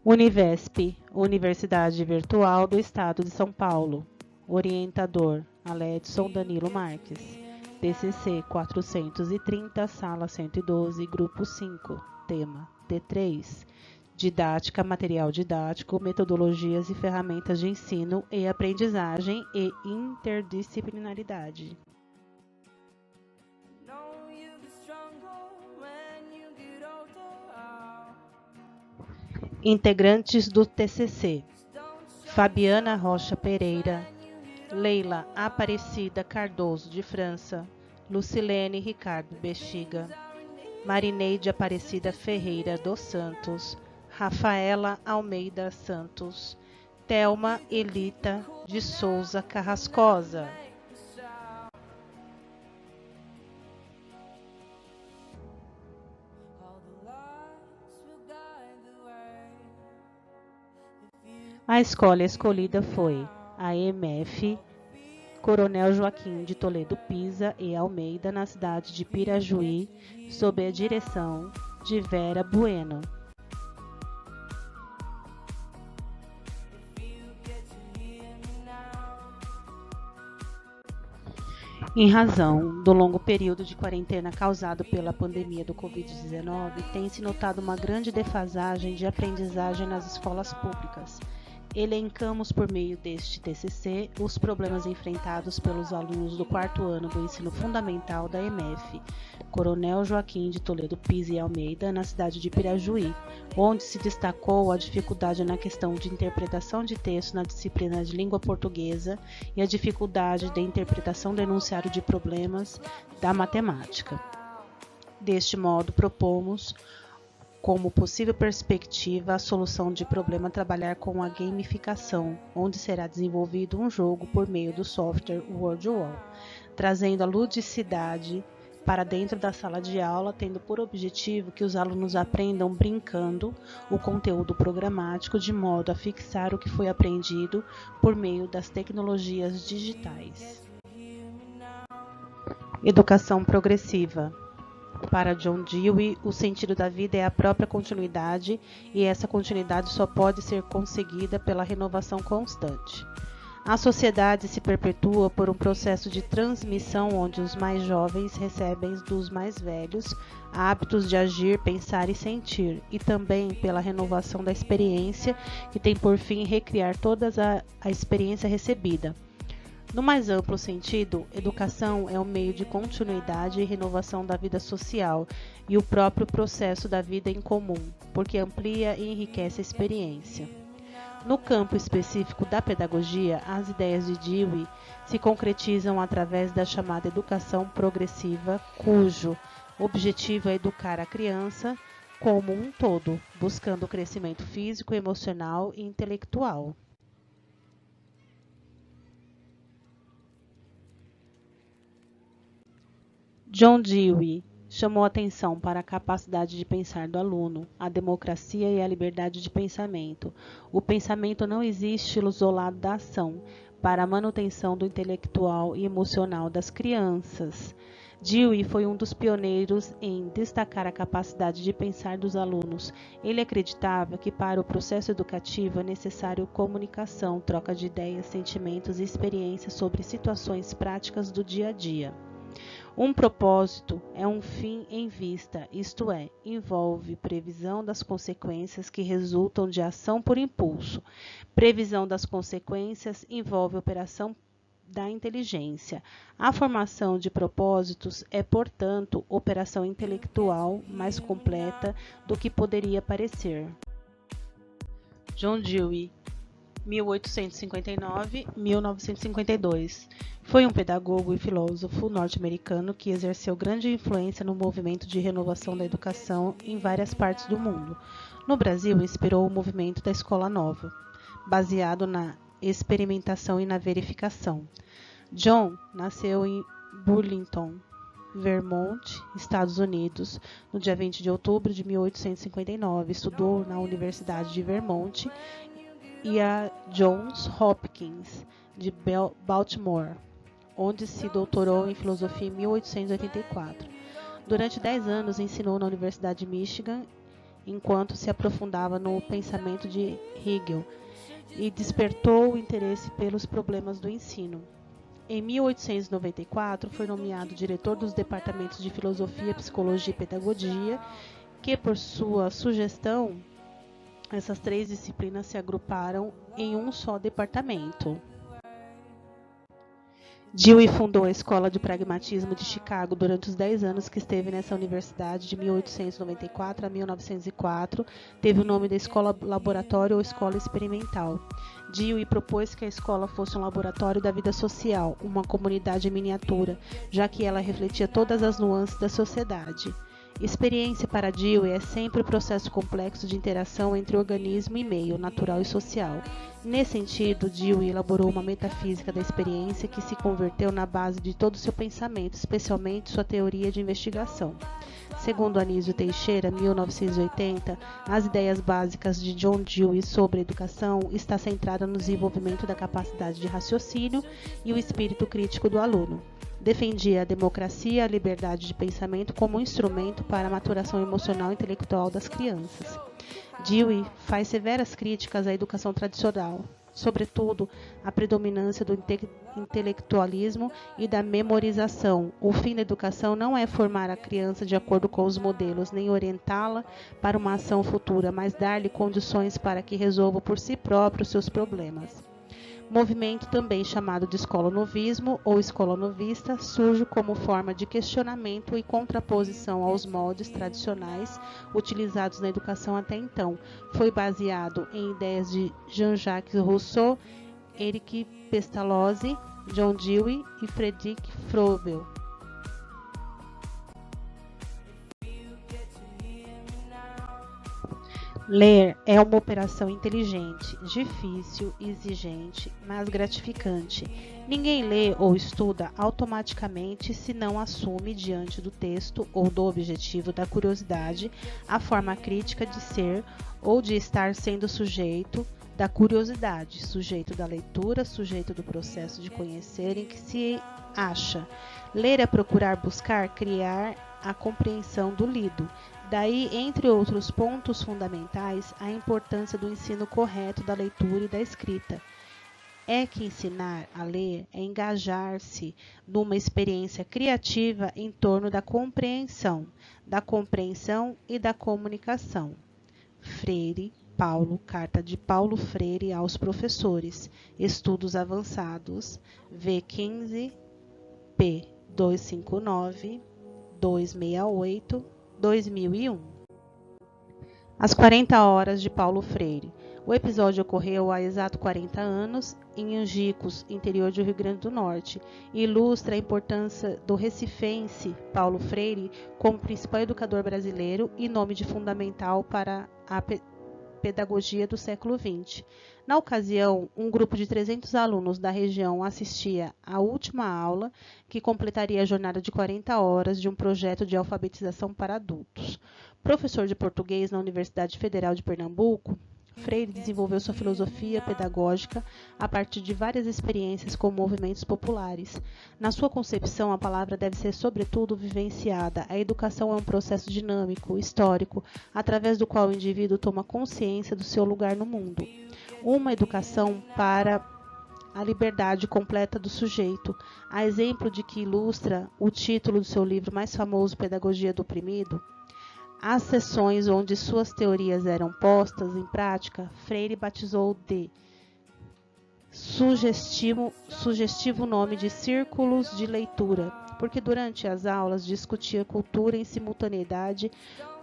Univesp, Universidade Virtual do Estado de São Paulo. Orientador, Aledson Danilo Marques. TCC 430, Sala 112, Grupo 5. Tema, T3. Didática, material didático, metodologias e ferramentas de ensino e aprendizagem e interdisciplinaridade. Integrantes do TCC: Fabiana Rocha Pereira, Leila Aparecida Cardoso de França, Lucilene Ricardo Bexiga, Marineide Aparecida Ferreira dos Santos, Rafaela Almeida Santos, Thelma Elita de Souza Carrascosa. A escola escolhida foi a EMF Coronel Joaquim de Toledo Pisa e Almeida, na cidade de Pirajuí, sob a direção de Vera Bueno. Em razão do longo período de quarentena causado pela pandemia do Covid-19, tem-se notado uma grande defasagem de aprendizagem nas escolas públicas. Elencamos por meio deste TCC os problemas enfrentados pelos alunos do 4º ano do ensino fundamental da EMF, Coronel Joaquim de Toledo Pisa e Almeida, na cidade de Pirajuí, onde se destacou a dificuldade na questão de interpretação de texto na disciplina de língua portuguesa e a dificuldade de interpretação do enunciado de problemas da matemática. Deste modo, propomos como possível perspectiva a solução de problema trabalhar com a gamificação, onde será desenvolvido um jogo por meio do software WordWall, trazendo a ludicidade para dentro da sala de aula, tendo por objetivo que os alunos aprendam brincando o conteúdo programático de modo a fixar o que foi aprendido por meio das tecnologias digitais. Educação progressiva. Para John Dewey, o sentido da vida é a própria continuidade e essa continuidade só pode ser conseguida pela renovação constante. A sociedade se perpetua por um processo de transmissão onde os mais jovens recebem dos mais velhos hábitos de agir, pensar e sentir, e também pela renovação da experiência, que tem por fim recriar toda a experiência recebida. No mais amplo sentido, educação é um meio de continuidade e renovação da vida social e o próprio processo da vida em comum, porque amplia e enriquece a experiência. No campo específico da pedagogia, as ideias de Dewey se concretizam através da chamada educação progressiva, cujo objetivo é educar a criança como um todo, buscando o crescimento físico, emocional e intelectual. John Dewey chamou atenção para a capacidade de pensar do aluno, a democracia e a liberdade de pensamento. O pensamento não existe isolado da ação, para a manutenção do intelectual e emocional das crianças. Dewey foi um dos pioneiros em destacar a capacidade de pensar dos alunos. Ele acreditava que para o processo educativo é necessário comunicação, troca de ideias, sentimentos e experiências sobre situações práticas do dia a dia. Um propósito é um fim em vista, isto é, envolve previsão das consequências que resultam de ação por impulso. Previsão das consequências envolve operação da inteligência. A formação de propósitos é, portanto, operação intelectual mais completa do que poderia parecer. John Dewey, 1859-1952. Foi um pedagogo e filósofo norte-americano que exerceu grande influência no movimento de renovação da educação em várias partes do mundo. No Brasil, inspirou o movimento da Escola Nova, baseado na experimentação e na verificação. John nasceu em Burlington, Vermont, Estados Unidos, no dia 20 de outubro de 1859. Estudou na Universidade de Vermont e a Johns Hopkins de Baltimore. onde se doutorou em filosofia em 1884. Durante 10 anos ensinou na Universidade de Michigan, enquanto se aprofundava no pensamento de Hegel e despertou o interesse pelos problemas do ensino. Em 1894, foi nomeado diretor dos departamentos de Filosofia, Psicologia e Pedagogia, que, por sua sugestão, essas 3 disciplinas se agruparam em um só departamento. Dewey fundou a Escola de Pragmatismo de Chicago durante os 10 anos que esteve nessa universidade, de 1894 a 1904. Teve o nome da Escola Laboratório ou Escola Experimental. Dewey propôs que a escola fosse um laboratório da vida social, uma comunidade em miniatura, já que ela refletia todas as nuances da sociedade. Experiência para Dewey é sempre o processo complexo de interação entre organismo e meio, natural e social. Nesse sentido, Dewey elaborou uma metafísica da experiência que se converteu na base de todo o seu pensamento, especialmente sua teoria de investigação. Segundo Anísio Teixeira, 1980, as ideias básicas de John Dewey sobre a educação está centrada no desenvolvimento da capacidade de raciocínio e o espírito crítico do aluno. Defendia a democracia e a liberdade de pensamento como um instrumento para a maturação emocional e intelectual das crianças. Dewey faz severas críticas à educação tradicional, sobretudo a predominância do intelectualismo e da memorização. O fim da educação não é formar a criança de acordo com os modelos, nem orientá-la para uma ação futura, mas dar-lhe condições para que resolva por si próprio seus problemas. Movimento também chamado de escola novismo ou escola novista surge como forma de questionamento e contraposição aos moldes tradicionais utilizados na educação até então. Foi baseado em ideias de Jean-Jacques Rousseau, Éric Pestalozzi, John Dewey e Friedrich Froebel. Ler é uma operação inteligente, difícil, exigente, mas gratificante. Ninguém lê ou estuda automaticamente se não assume diante do texto ou do objetivo da curiosidade a forma crítica de ser ou de estar sendo sujeito da curiosidade, sujeito da leitura, sujeito do processo de conhecer em que se acha. Ler é procurar buscar, criar a compreensão do lido. Daí, entre outros pontos fundamentais, a importância do ensino correto da leitura e da escrita. É que ensinar a ler é engajar-se numa experiência criativa em torno da compreensão e da comunicação. Freire, Paulo, Carta de Paulo Freire aos professores, Estudos Avançados, V15, P 259, 268, 2001. As 40 horas de Paulo Freire. O episódio ocorreu há exato 40 anos em Angicos, interior do Rio Grande do Norte, e ilustra a importância do recifense Paulo Freire como principal educador brasileiro e nome de fundamental para a pedagogia do século XX. Na ocasião, um grupo de 300 alunos da região assistia à última aula, que completaria a jornada de 40 horas de um projeto de alfabetização para adultos. Professor de português na Universidade Federal de Pernambuco, Freire desenvolveu sua filosofia pedagógica a partir de várias experiências com movimentos populares. Na sua concepção, a palavra deve ser sobretudo vivenciada. A educação é um processo dinâmico, histórico, através do qual o indivíduo toma consciência do seu lugar no mundo. Uma educação para a liberdade completa do sujeito, a exemplo de que ilustra o título do seu livro mais famoso, Pedagogia do Oprimido. As sessões onde suas teorias eram postas em prática, Freire batizou de sugestivo nome de círculos de leitura, porque durante as aulas discutia cultura em simultaneidade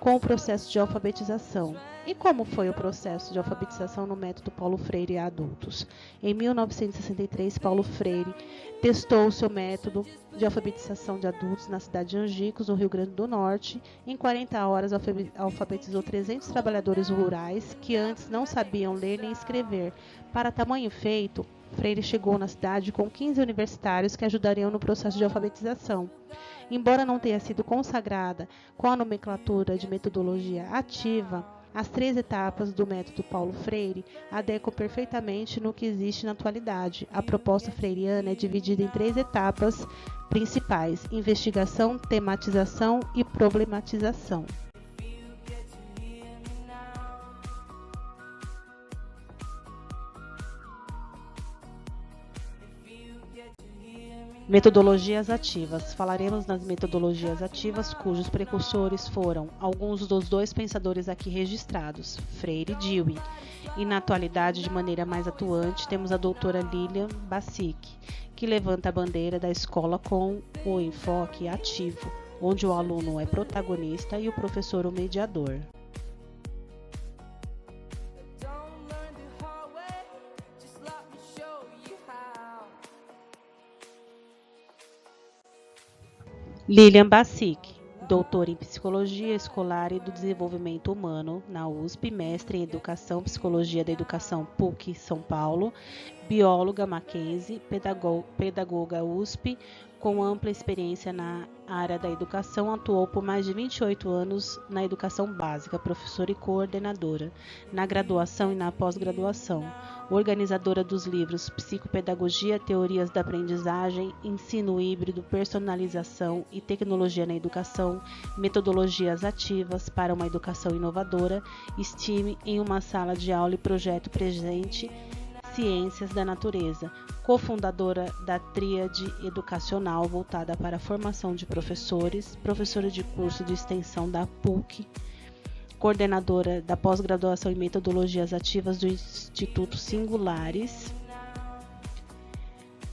com o processo de alfabetização. E como foi o processo de alfabetização no método Paulo Freire a adultos? Em 1963, Paulo Freire testou o seu método de alfabetização de adultos na cidade de Angicos, no Rio Grande do Norte. Em 40 horas, alfabetizou 300 trabalhadores rurais que antes não sabiam ler nem escrever. Para tamanho feito, Freire chegou na cidade com 15 universitários que ajudariam no processo de alfabetização. Embora não tenha sido consagrada com a nomenclatura de metodologia ativa, As 3 etapas do método Paulo Freire adequam perfeitamente no que existe na atualidade. A proposta freiriana é dividida em 3 etapas principais: investigação, tematização e problematização. Metodologias ativas. Falaremos nas metodologias ativas, cujos precursores foram alguns dos 2 pensadores aqui registrados, Freire e Dewey. E na atualidade, de maneira mais atuante, temos a doutora Lilian Bassic, que levanta a bandeira da escola com o enfoque ativo, onde o aluno é protagonista e o professor o mediador. Lilian Bassic, doutora em Psicologia Escolar e do Desenvolvimento Humano na USP, mestre em Educação, Psicologia da Educação PUC São Paulo, bióloga Mackenzie, pedagoga USP, com ampla experiência na área da educação, atuou por mais de 28 anos na educação básica, professora e coordenadora, na graduação e na pós-graduação, organizadora dos livros Psicopedagogia, Teorias da Aprendizagem, Ensino Híbrido, Personalização e Tecnologia na Educação, Metodologias Ativas para uma Educação Inovadora, STEAM em uma Sala de Aula e Projeto Presente, Ciências da Natureza, cofundadora da Tríade Educacional voltada para a formação de professores, professora de curso de extensão da PUC, coordenadora da pós-graduação em metodologias ativas do Instituto Singulares.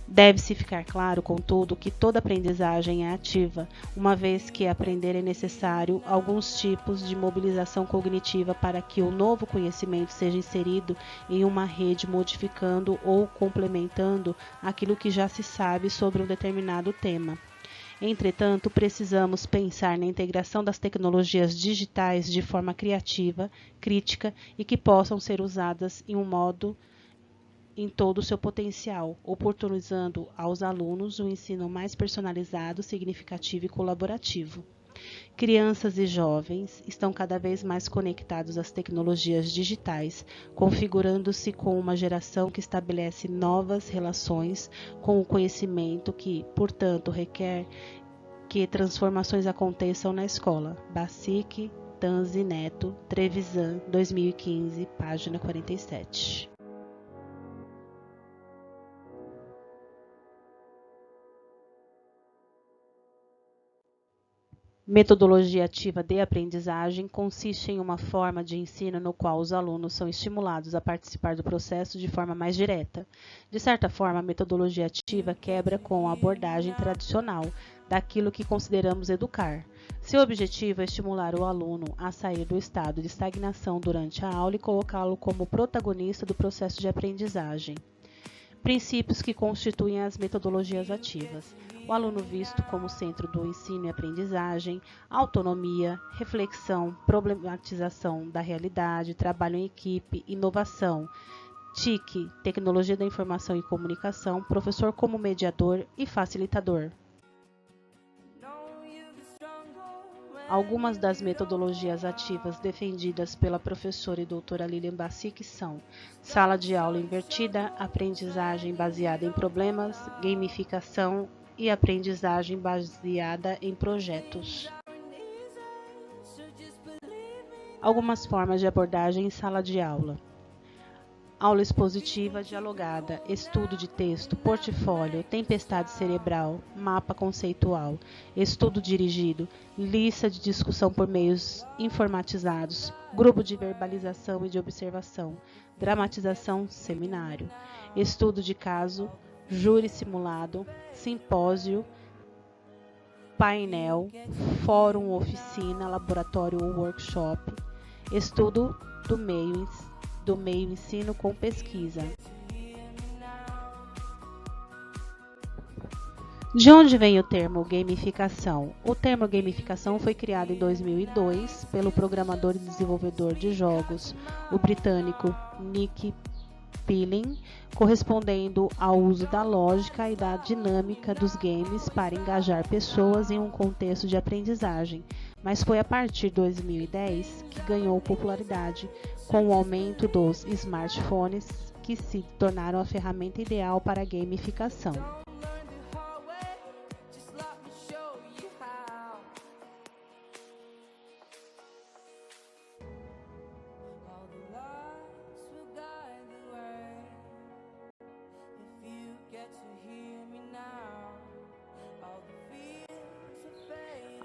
Deve-se ficar claro, contudo, que toda aprendizagem é ativa, uma vez que aprender é necessário alguns tipos de mobilização cognitiva para que o novo conhecimento seja inserido em uma rede, modificando ou complementando aquilo que já se sabe sobre um determinado tema. Entretanto, precisamos pensar na integração das tecnologias digitais de forma criativa, crítica e que possam ser usadas em todo o seu potencial, oportunizando aos alunos um ensino mais personalizado, significativo e colaborativo. Crianças e jovens estão cada vez mais conectados às tecnologias digitais, configurando-se com uma geração que estabelece novas relações com o conhecimento que, portanto, requer que transformações aconteçam na escola. Bassic, Tanzi Neto, Trevisan, 2015, página 47. Metodologia ativa de aprendizagem consiste em uma forma de ensino no qual os alunos são estimulados a participar do processo de forma mais direta. De certa forma, a metodologia ativa quebra com a abordagem tradicional daquilo que consideramos educar. Seu objetivo é estimular o aluno a sair do estado de estagnação durante a aula e colocá-lo como protagonista do processo de aprendizagem. Princípios que constituem as metodologias ativas. O aluno visto como centro do ensino e aprendizagem, autonomia, reflexão, problematização da realidade, trabalho em equipe, inovação, TIC, tecnologia da informação e comunicação, professor como mediador e facilitador. Algumas das metodologias ativas defendidas pela professora e doutora Lilian Bassic são sala de aula invertida, aprendizagem baseada em problemas, gamificação e aprendizagem baseada em projetos. Algumas formas de abordagem em sala de aula. Aula expositiva dialogada, estudo de texto, portfólio, tempestade cerebral, mapa conceitual, estudo dirigido, lista de discussão por meios informatizados, grupo de verbalização e de observação, dramatização, seminário, estudo de caso, júri simulado, simpósio, painel, fórum, oficina, laboratório ou workshop, estudo do meio ensino com pesquisa. De onde vem o termo gamificação? O termo gamificação foi criado em 2002 pelo programador e desenvolvedor de jogos, o britânico Nick Pilling, correspondendo ao uso da lógica e da dinâmica dos games para engajar pessoas em um contexto de aprendizagem, mas foi a partir de 2010 que ganhou popularidade com o aumento dos smartphones, que se tornaram a ferramenta ideal para a gamificação.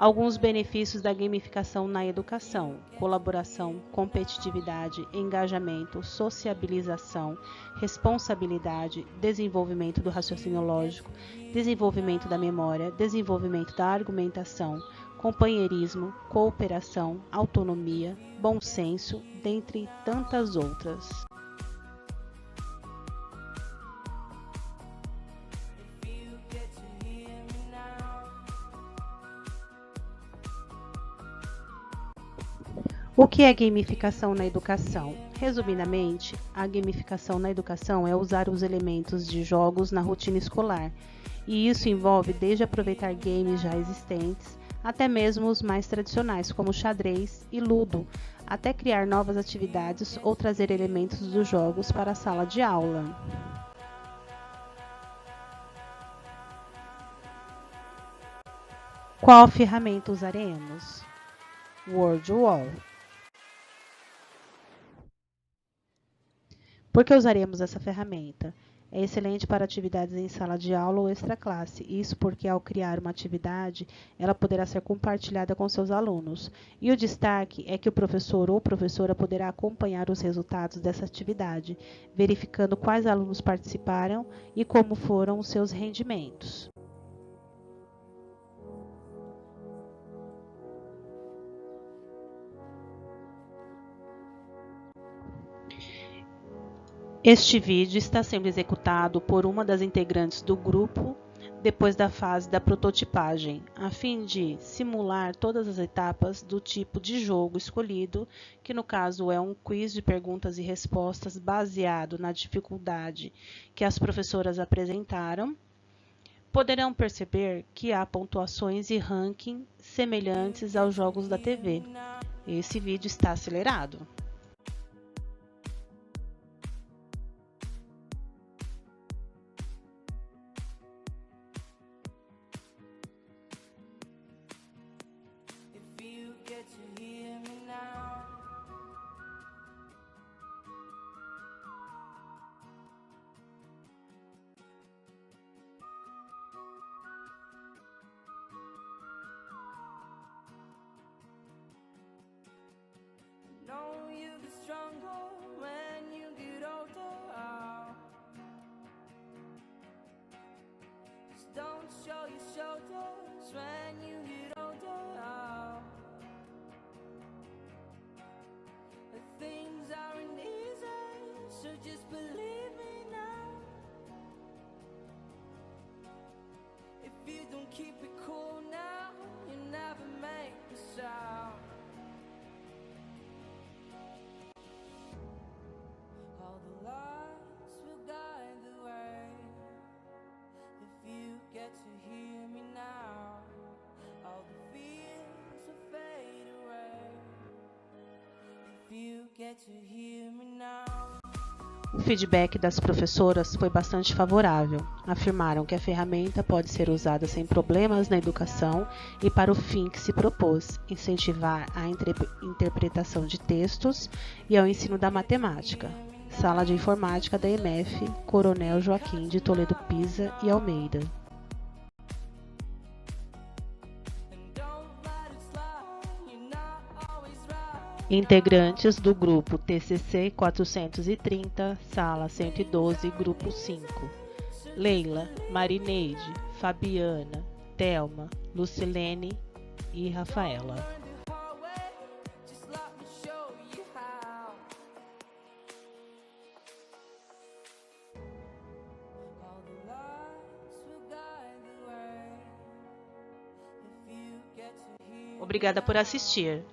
Alguns benefícios da gamificação na educação: colaboração, competitividade, engajamento, sociabilização, responsabilidade, desenvolvimento do raciocínio lógico, desenvolvimento da memória, desenvolvimento da argumentação, companheirismo, cooperação, autonomia, bom senso, dentre tantas outras. O que é gamificação na educação? Resumidamente, a gamificação na educação é usar os elementos de jogos na rotina escolar, e isso envolve desde aproveitar games já existentes, até mesmo os mais tradicionais, como xadrez e ludo, até criar novas atividades ou trazer elementos dos jogos para a sala de aula. Qual ferramenta usaremos? Wordwall. Por que usaremos essa ferramenta? É excelente para atividades em sala de aula ou extraclasse, isso porque ao criar uma atividade, ela poderá ser compartilhada com seus alunos. E o destaque é que o professor ou professora poderá acompanhar os resultados dessa atividade, verificando quais alunos participaram e como foram os seus rendimentos. Este vídeo está sendo executado por uma das integrantes do grupo depois da fase da prototipagem, a fim de simular todas as etapas do tipo de jogo escolhido, que no caso é um quiz de perguntas e respostas baseado na dificuldade que as professoras apresentaram. Poderão perceber que há pontuações e ranking semelhantes aos jogos da TV. Esse vídeo está acelerado. Know you get stronger when you get older. Just don't show your shoulders when you get older. Things aren't easy, so just believe me now. If you don't keep it cool now, you never make a sound. All the lights will guide the way. If you get to hear me now, all the fears will fade away. If you get to hear me now. O feedback das professoras foi bastante favorável. Afirmaram que a ferramenta pode ser usada sem problemas na educação e para o fim que se propôs, incentivar a interpretação de textos e ao ensino da matemática. Sala de Informática da EMF, Coronel Joaquim de Toledo Pisa e Almeida. Integrantes do grupo TCC 430, sala 112, grupo 5. Leila, Marineide, Fabiana, Thelma, Lucilene e Rafaela. Obrigada por assistir.